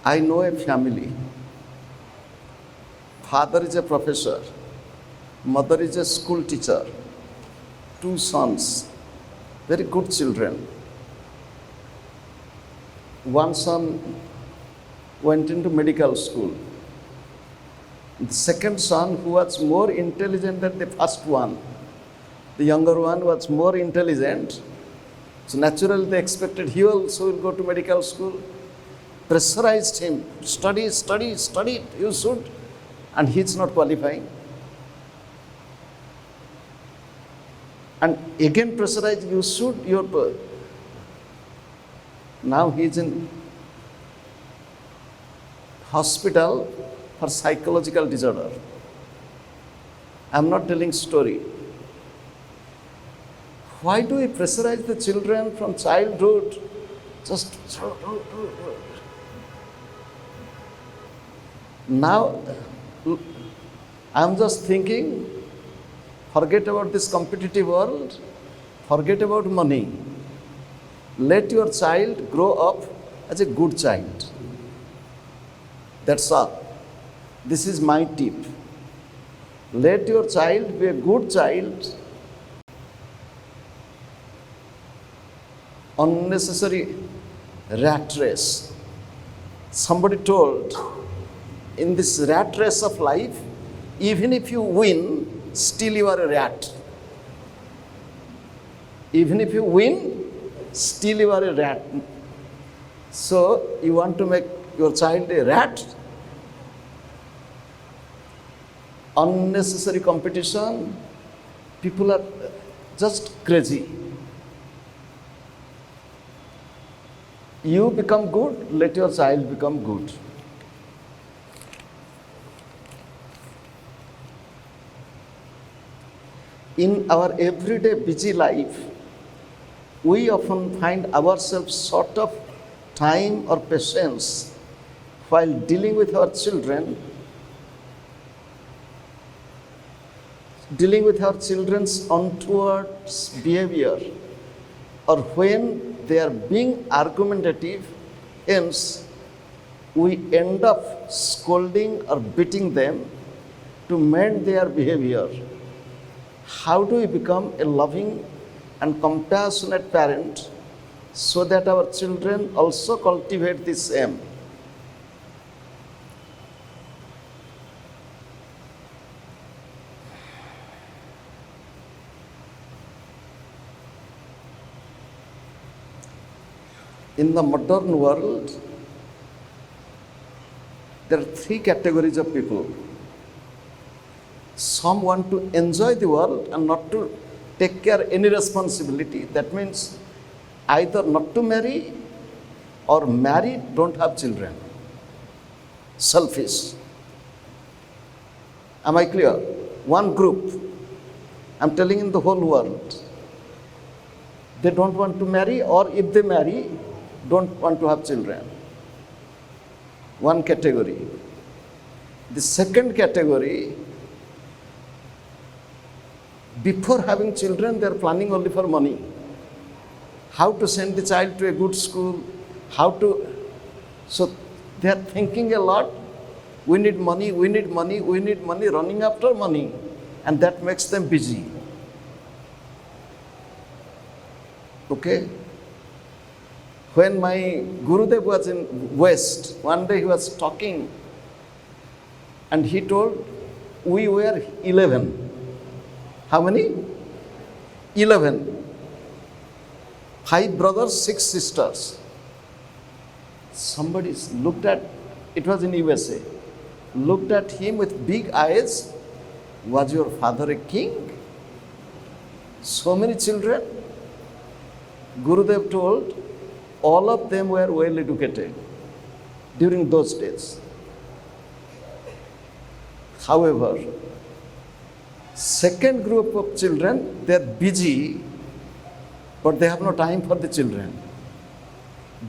I know a family. Father is a professor, mother is a school teacher, two sons, very good children. One son went into medical school. The second son, who was more intelligent than the first one, the younger one was more intelligent. So naturally they expected he also will go to medical school. Pressurized him, study, you should. And he is not qualifying. And again pressurized, you should, now he is in hospital for psychological disorder. I am not telling story. Why do we pressurize the children from childhood? Just now, I am just thinking, forget about this competitive world, forget about money. Let your child grow up as a good child. That's all. This is my tip. Let your child be a good child. Unnecessary rat race. Somebody told, in this rat race of life, even if you win, still you are a rat. Even if you win, still you are a rat. So you want to make your child a rat? Unnecessary competition. People are just crazy. You become good, let your child become good. In our everyday busy life, we often find ourselves short of time or patience while dealing with our children, dealing with our children's untoward behavior, or when they are being argumentative, hence we end up scolding or beating them to mend their behavior. How do we become a loving and compassionate parent so that our children also cultivate the same? In the modern world, there are three categories of people. Some want to enjoy the world and not to take care any responsibility. That means either not to marry or marry, don't have children. Selfish. Am I clear? One group. I'm telling in the whole world. They don't want to marry, or if they marry, don't want to have children. One category. The second category, before having children, they are planning only for money. How to send the child to a good school, so they are thinking a lot. We need money, running after money. And that makes them busy. Okay? When my Gurudev was in West, one day he was talking and he told, we were 11. How many? 11. 5 brothers, 6 sisters. Somebody looked at, it was in USA, looked at him with big eyes. Was your father a king? So many children? Gurudev told, all of them were well educated during those days. However, second group of children, they are busy, but they have no time for the children.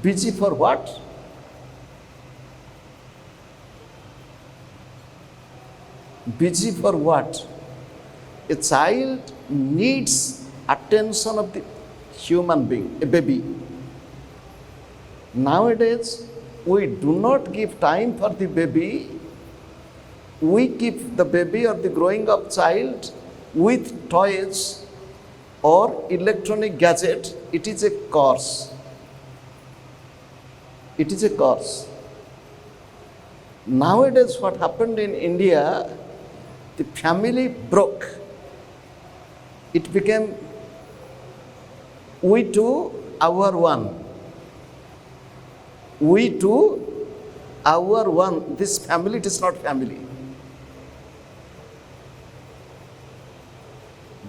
Busy for what? Busy for what? A child needs attention of the human being, a baby. Nowadays, we do not give time for the baby, we keep the baby or the growing up child with toys or electronic gadget, it is a curse. It is a curse. Nowadays, what happened in India, the family broke. It became we two, our one. We two, our one. This family, it is not family.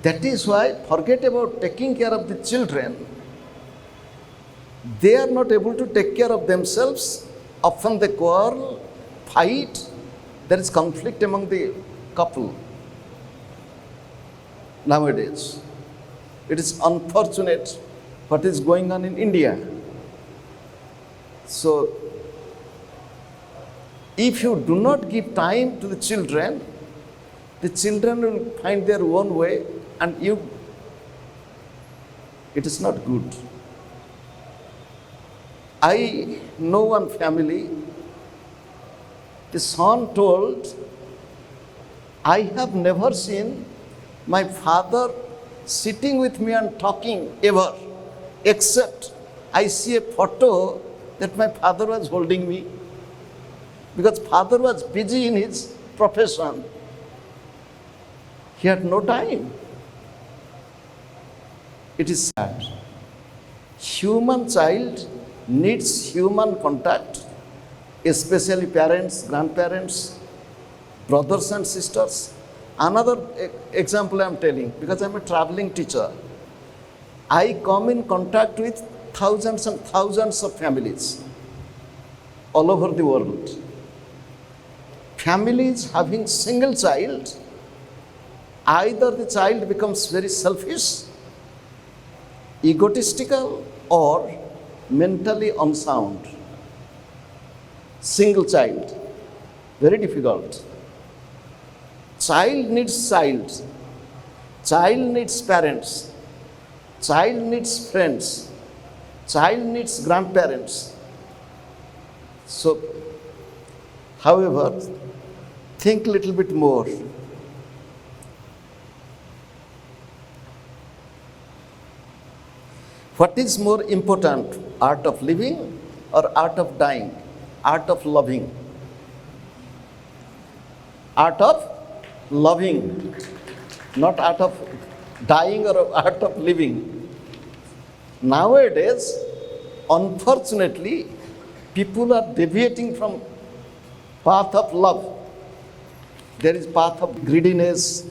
That is why, forget about taking care of the children. They are not able to take care of themselves. Often they quarrel, fight. There is conflict among the couple. Nowadays, it is unfortunate what is going on in India. So, if you do not give time to the children will find their own way, and it is not good. I know one family, the son told, I have never seen my father sitting with me and talking ever, except I see a photo that my father was holding me, because father was busy in his profession. He had no time. It is sad. Human child needs human contact, especially parents, grandparents, brothers and sisters. Another example I am telling, because I am a traveling teacher. I come in contact with thousands and thousands of families all over the world. Families having single child, either the child becomes very selfish, egotistical, or mentally unsound. Single child, very difficult. Child needs child. Child needs parents. Child needs friends. Child needs grandparents. So, however, think a little bit more. What is more important, art of living or art of dying? Art of loving. Art of loving, not art of dying or art of living. Nowadays, unfortunately, people are deviating from path of love. There is path of greediness,